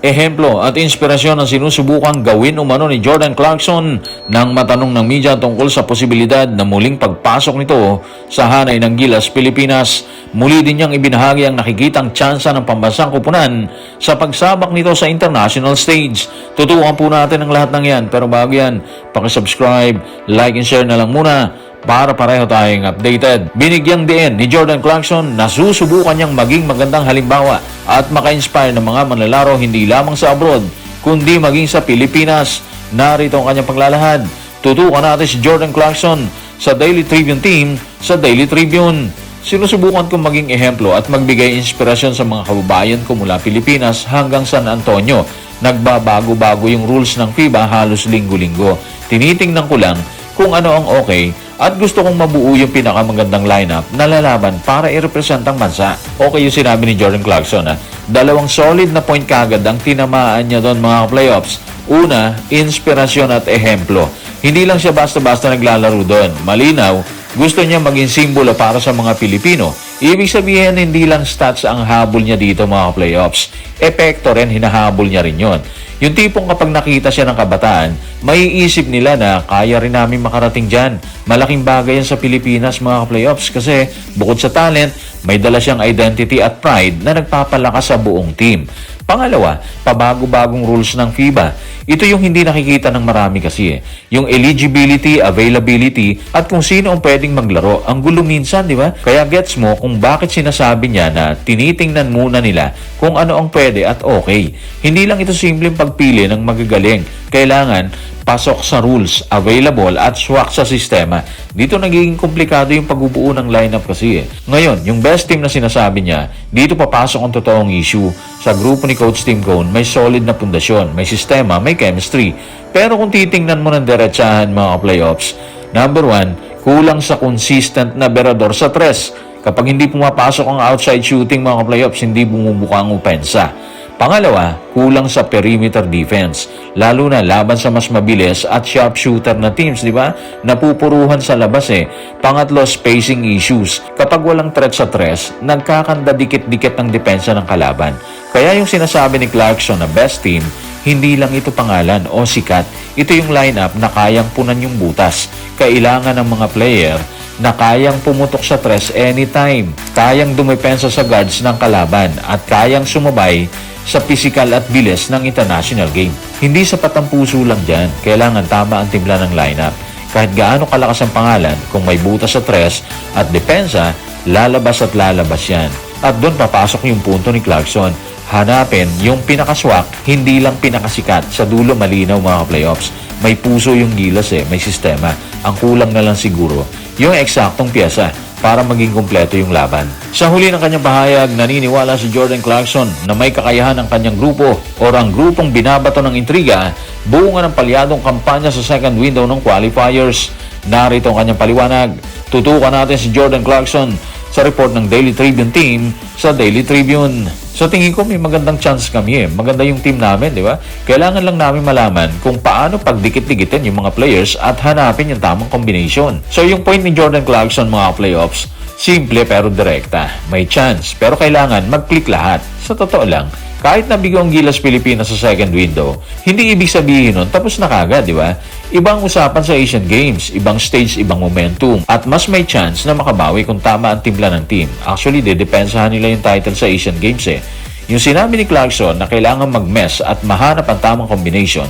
ehemplo at inspirasyon ang sinusubukang gawin umano ni Jordan Clarkson nang matanong ng media tungkol sa posibilidad na muling pagpasok nito sa hanay ng Gilas Pilipinas. Muli din niyang ibinahagi ang nakikitang tsansa ng pambansang kupunan sa pagsabak nito sa international stage. Tutukan po natin ang lahat ng yan, pero bago yan, pakisubscribe, like and share na lang muna para pareho tayong updated. Binigyang diin ni Jordan Clarkson na susubukan niyang maging magandang halimbawa at maka-inspire ng mga manlalaro hindi lamang sa abroad kundi maging sa Pilipinas. Narito ang kanyang paglalahad. Tutukan natin si Jordan Clarkson sa Daily Tribune team sa Daily Tribune. Sinusubukan kong maging ehemplo at magbigay inspirasyon sa mga kababayan ko mula Pilipinas hanggang San Antonio. Nagbabago-bago yung rules ng FIBA halos linggo-linggo. Tinitingnan ko lang kung ano ang okay at gusto kong mabuo yung pinakamagandang lineup na lalaban para i-represent ang bansa. Okay yung sinabi ni Jordan Clarkson. Dalawang solid na point kagad ang tinamaan niya doon mga playoffs. Una, inspirasyon at ehemplo. Hindi lang siya basta-basta naglalaro doon. Malinaw, gusto niya maging simbolo para sa mga Pilipino. Ibig sabihin, hindi lang stats ang habol niya dito mga playoffs. Epekto rin, hinahabol niya rin yon. Yung tipong kapag nakita siya ng kabataan, maiisip nila na kaya rin namin makarating dyan. Malaking bagay yan sa Pilipinas mga playoffs kasi bukod sa talent, may dala siyang identity at pride na nagpapalakas sa buong team. Pangalawa, pabago-bagong rules ng FIBA. Ito yung hindi nakikita ng marami kasi Yung eligibility, availability, at kung sino ang pwedeng maglaro. Ang gulo minsan, di ba? Kaya gets mo kung bakit sinasabi niya na tinitingnan muna nila kung ano ang pwede at okay. Hindi lang ito simpleng pagpili ng magagaling. Kailangan pasok sa rules, available at swak sa sistema. Dito nagiging komplikado yung pagbubuo ng lineup kasi Ngayon, yung best team na sinasabi niya, dito papasok ang totoong issue. Sa grupo ni Coach Tim Cone, may solid na pundasyon, may sistema, may chemistry. Pero kung titingnan mo ng diretsahan mga playoffs, number 1, kulang sa consistent na berador sa tres. Kapag hindi pumapasok ang outside shooting mga playoffs, hindi bumubuka ang opensa. Pangalawa, kulang sa perimeter defense, lalo na laban sa mas mabilis at sharpshooter na teams, di ba? Napupuruhan sa labas Pangatlo, spacing issues. Kapag walang threat sa tres, nagkakanda dikit-dikit ng depensa ng kalaban. Kaya yung sinasabi ni Clarkson na best team, hindi lang ito pangalan o sikat. Ito yung lineup na kayang punan yung butas. Kailangan ng mga player na kayang pumutok sa tres anytime, kayang dumepensa sa guards ng kalaban at kayang sumabay sa pisikal at bilis ng international game. Hindi sapat ang puso lang dyan. Kailangan tama ang timpla ng lineup. Kahit gaano kalakas ang pangalan, kung may butas sa tres at depensa, lalabas at lalabas yan. At doon papasok yung punto ni Clarkson. Hanapin yung pinakaswak, hindi lang pinakasikat. Sa dulo malinaw mga playoffs. May puso yung Gilas may sistema. Ang kulang na lang siguro yung eksaktong piyesa para maging kumpleto yung laban. Sa huli ng kanyang pahayag, naniniwala si Jordan Clarkson na may kakayahan ang kanyang grupo o ang grupong binabato ng intriga, buungan ng palyadong kampanya sa second window ng qualifiers. Narito ang kanyang paliwanag. Tutukan natin si Jordan Clarkson sa report ng Daily Tribune team sa Daily Tribune. Sa tingin ko may magandang chance kami Maganda yung team namin, di ba? Kailangan lang namin malaman kung paano pagdikit-dikitin yung mga players at hanapin yung tamang combination. So yung point ni Jordan Clarkson mga playoffs, simple pero direkta. May chance pero kailangan mag-click lahat. Sa totoo lang, kahit nabigo ang Gilas Pilipinas sa second window, hindi ibig sabihin nun tapos na kagad, di ba? Ibang usapan sa Asian Games, ibang stage, ibang momentum, at mas may chance na makabawi kung tama ang timpla ng team. Actually, dedepensahan nila yung title sa Asian Games Yung sinabi ni Clarkson na kailangan mag-mess at mahanap ang tamang combination,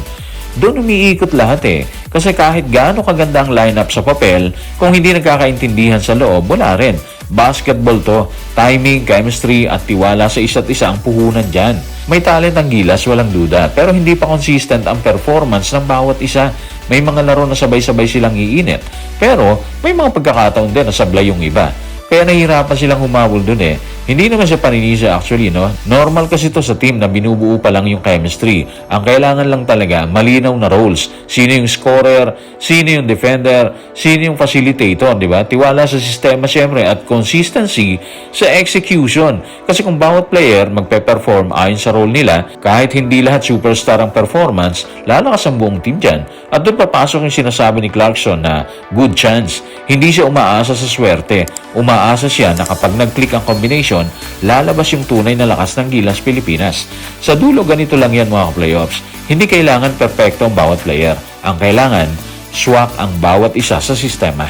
doon umiikot lahat Kasi kahit gaano kaganda ang lineup sa papel, kung hindi nagkakaintindihan sa loob, wala rin. Basketball to, timing, chemistry at tiwala sa isa't isa ang puhunan dyan. May talent ang Gilas, walang duda, pero hindi pa consistent ang performance ng bawat isa. May mga laro na sabay-sabay silang iinit, pero may mga pagkakataon din na sablay yung iba. Kaya nahihirapan silang humabol dun Hindi naman siya paninisa actually, no? Normal kasi to sa team na binubuo pa lang yung chemistry. Ang kailangan lang talaga, malinaw na roles. Sino yung scorer, sino yung defender, sino yung facilitator, di ba? Tiwala sa sistema syempre at consistency sa execution. Kasi kung bawat player magpe-perform ayon sa role nila, kahit hindi lahat superstar ang performance, lalakas ang buong team dyan. At doon papasok yung sinasabi ni Clarkson na good chance. Hindi siya umaasa sa swerte. Umaasa siya na kapag nag-click ang combination, yon, lalabas yung tunay na lakas ng Gilas Pilipinas. Sa dulo, ganito lang yan mga playoffs. Hindi kailangan perfecto ang bawat player. Ang kailangan, swak ang bawat isa sa sistema.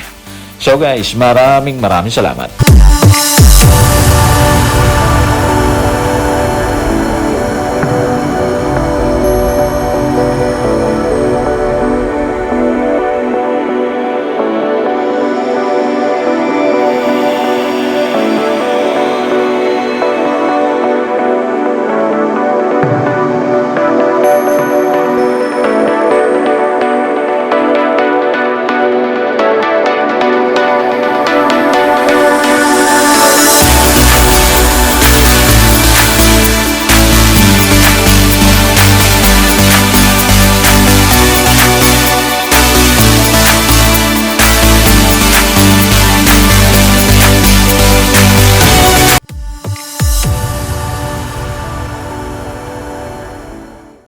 So guys, maraming salamat.